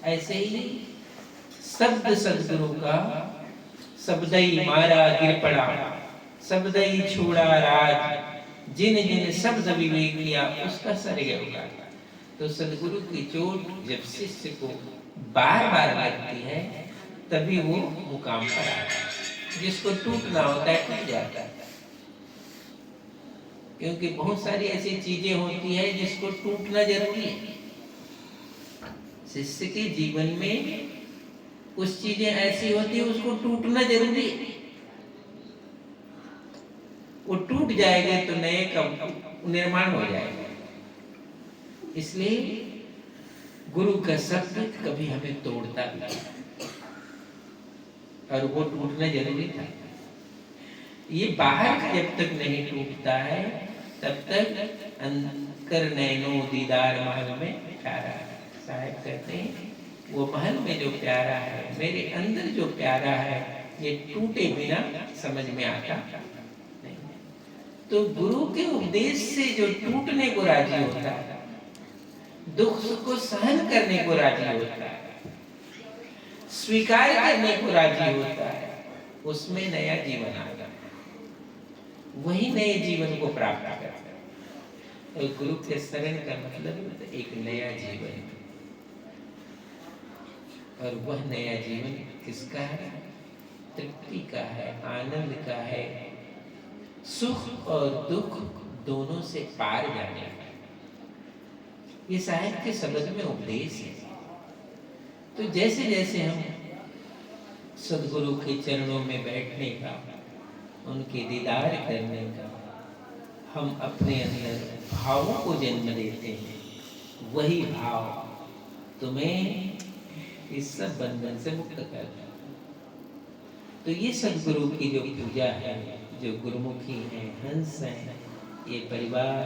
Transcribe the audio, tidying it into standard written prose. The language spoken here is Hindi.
ऐसे ही शब्द सद्गुरु का, शब्दई मारा गिर पड़ा, शब्दई छोड़ा राज, जिन जिन शब्द विवेक किया उसका सर गया। तो सद्गुरु की चोट जब शिष्य को बार बार लगती है तभी वो मुकाम पर आता है। जिसको टूटना होता है टूट जाता है, क्योंकि बहुत सारी ऐसी चीजें होती है जिसको टूटना जरूरी है। शिष्य के जीवन में कुछ चीजें ऐसी होती है उसको टूटना जरूरी है। वो टूट जाएगा तो नए का निर्माण हो जाएगा। इसलिए गुरु का शब्द कभी हमें तोड़ता नहीं, और वो टूटना जरूरी था। ये बाहर का जब तक नहीं टूटता है तब तक अंकर नैनो दीदार महल में प्यारा है। साहब कहते हैं वो महल में जो प्यारा है, मेरे अंदर जो प्यारा है, ये टूटे बिना समझ में आता नहीं। तो गुरु के उपदेश से जो टूटने को राजी होता है, दुख को सहन करने को राजी होता है, स्वीकार करने को राजी होता है, उसमें नया जीवन आता है। वही नए जीवन को प्राप्त करता है। और गुरु के शरण का मतलब एक नया जीवन, और वह नया जीवन किसका है? तृप्ति का है, आनंद का है, सुख और दुख दोनों से पार जाने का। ये साहित्य के शब्द में उपदेश है। तो जैसे जैसे हम सद्गुरु के चरणों में बैठने का, उनके दीदार करने का, हम अपने अंदर भावों को जन्म देते हैं। वही भाव तुम्हें इस सब बंधन से मुक्त करता है। तो ये सद्गुरु की जो पूजा है, जो गुरुमुखी है, हंस है, ये परिवार